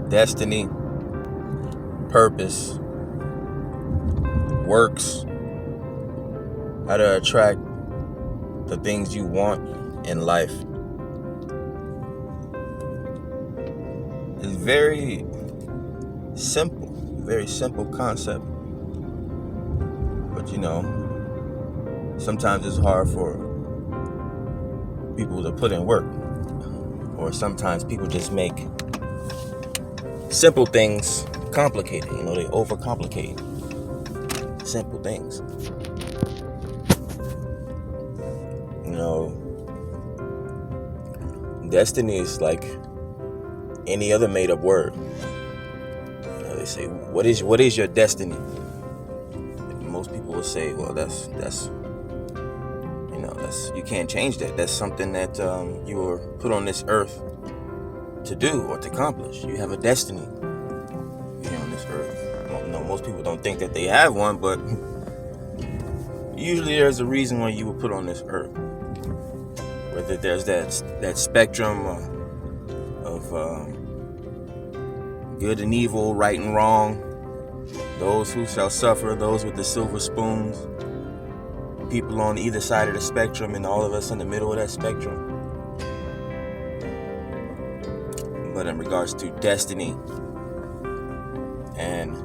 destiny, purpose, works, how to attract the things you want in life. It's very simple concept. But sometimes it's hard for people to put in work. Or sometimes people just make simple things complicated. They overcomplicate simple things. Destiny is like any other made up word. They say, what is your destiny? And most people will say, well, that's you can't change that. That's something that you were put on this earth to do or to accomplish. You have a destiny here on this earth. Most people don't think that they have one, but usually there's a reason why you were put on this earth. Whether there's that spectrum of good and evil, right and wrong, those who shall suffer, those with the silver spoons, people on either side of the spectrum, and all of us in the middle of that spectrum. But in regards to destiny and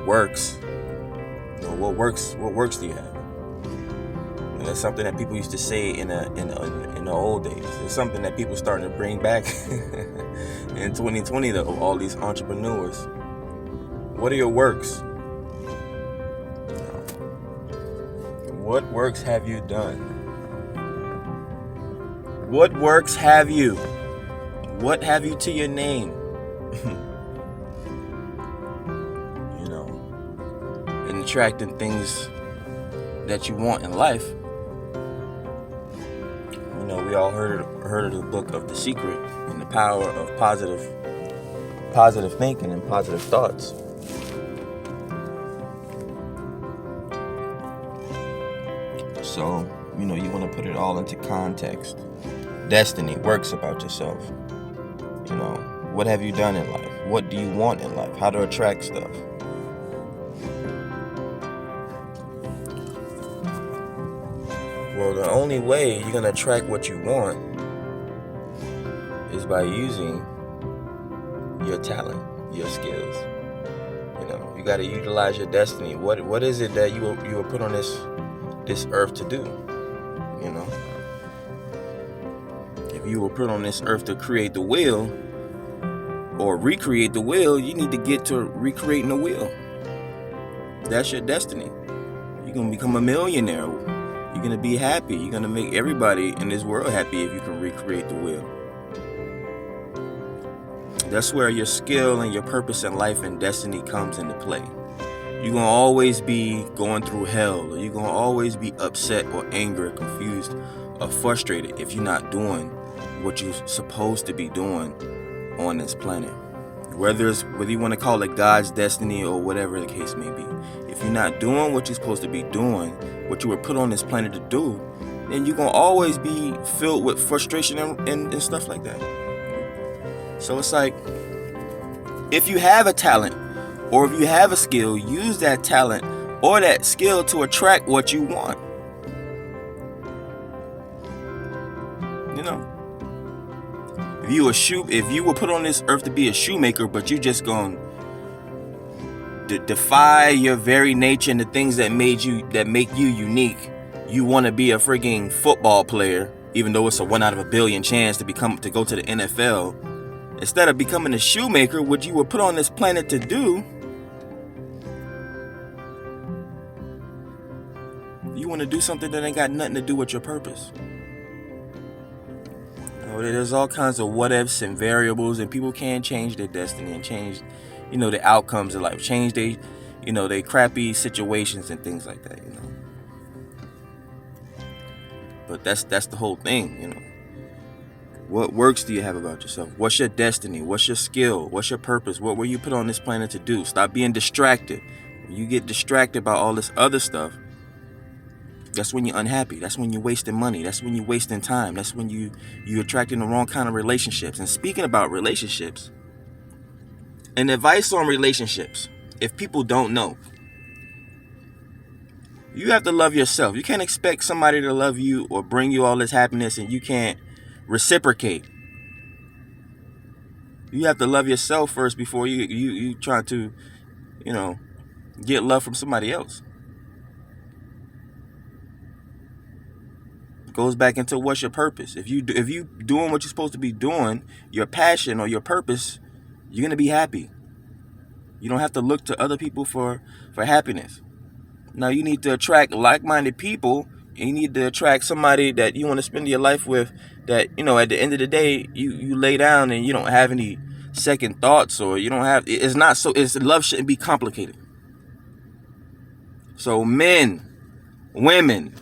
works, what works do you have? And that's something that people used to say in the old days. It's something that people starting to bring back in 2020 though, all these entrepreneurs. What are your works? What works have you done? What works have you? What have you to your name? And attracting things that you want in life. We all heard of the book of The Secret and the power of positive thinking and positive thoughts. So, you want to put it all into context. Destiny, works about yourself. What have you done in life? What do you want in life? How to attract stuff. Well, the only way you're going to attract what you want is by using your talent, your skills. You got to utilize your destiny. What is it that you were put on this earth to do? If you were put on this earth to create the wheel or recreate the wheel, you need to get to recreating the wheel. That's your destiny. You're going to become a millionaire. You're going to be happy. You're going to make everybody in this world happy if you can recreate the wheel. That's where your skill and your purpose in life and destiny comes into play. You're going to always be going through hell, or you're going to always be upset or angry or confused or frustrated if you're not doing what you're supposed to be doing on this planet. Whether you want to call it God's destiny or whatever the case may be. If you're not doing what you're supposed to be doing, what you were put on this planet to do, then you're going to always be filled with frustration and stuff like that. So it's like, if you have a talent or if you have a skill, use that talent or that skill to attract what you want. If you were put on this earth to be a shoemaker, but you just gonna defy your very nature and the things that make you unique. You want to be a freaking football player, even though it's a 1 out of a billion chance to go to the NFL. Instead of becoming a shoemaker, what you were put on this planet to do, you want to do something that ain't got nothing to do with your purpose. There's all kinds of what ifs and variables, and people can change their destiny and change, the outcomes of life, change they crappy situations and things like that, But that's the whole thing, What works do you have about yourself? What's your destiny? What's your skill? What's your purpose? What were you put on this planet to do? Stop being distracted. When you get distracted by all this other stuff, That's when you're unhappy. That's when you're wasting money. That's when you're wasting time. That's when you're attracting the wrong kind of relationships. And speaking about relationships, an advice on relationships, if people don't know, you have to love yourself. You can't expect somebody to love you or bring you all this happiness and you can't reciprocate. You have to love yourself first before you try to, get love from somebody else. It goes back into what's your purpose. If you doing what you're supposed to be doing, your passion or your purpose, you're gonna be happy. You don't have to look to other people for happiness. Now you need to attract like-minded people, and you need to attract somebody that you want to spend your life with, that, at the end of the day, you lay down and you don't have any second thoughts, or you don't have, it's not so, it's, love shouldn't be complicated. So men, women,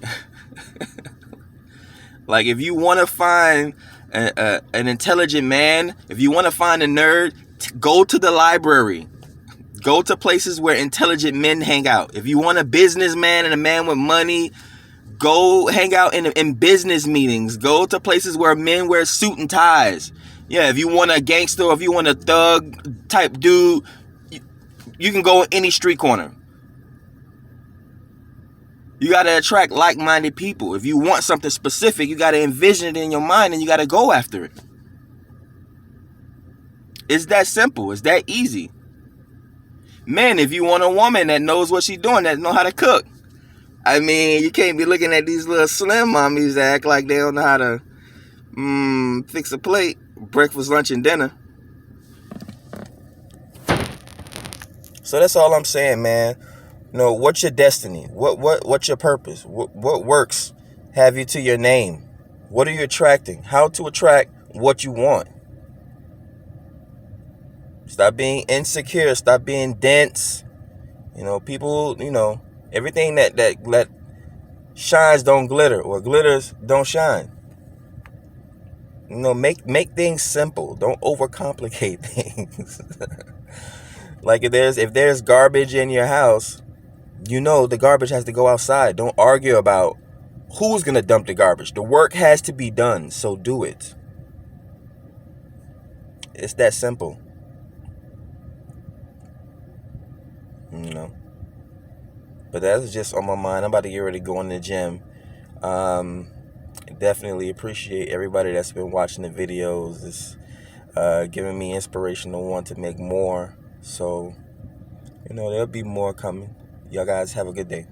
like if you want to find an intelligent man, if you want to find a nerd, go to the library. Go to places where intelligent men hang out. If you want a businessman and a man with money, go hang out in business meetings. Go to places where men wear suit and ties. Yeah, if you want a gangster, or if you want a thug type dude, you can go in any street corner. You got to attract like-minded people. If you want something specific, you got to envision it in your mind and you got to go after it. It's that simple. It's that easy. Men, if you want a woman that knows what she's doing, that know how to cook. I mean, you can't be looking at these little slim mommies that act like they don't know how to fix a plate, breakfast, lunch, and dinner. So that's all I'm saying, man. What's your destiny? What's your purpose? What works have you to your name? What are you attracting? How to attract what you want? Stop being insecure. Stop being dense. People, everything that shines don't glitter, or glitters don't shine. Make things simple. Don't overcomplicate things. Like if there's garbage in your house, the garbage has to go outside. Don't argue about who's going to dump the garbage. The work has to be done, so do it. It's that simple. But that's just on my mind. I'm about to get ready to go in the gym. Definitely appreciate everybody that's been watching the videos. It's giving me inspiration to want to make more. So, there'll be more coming. Y'all guys have a good day.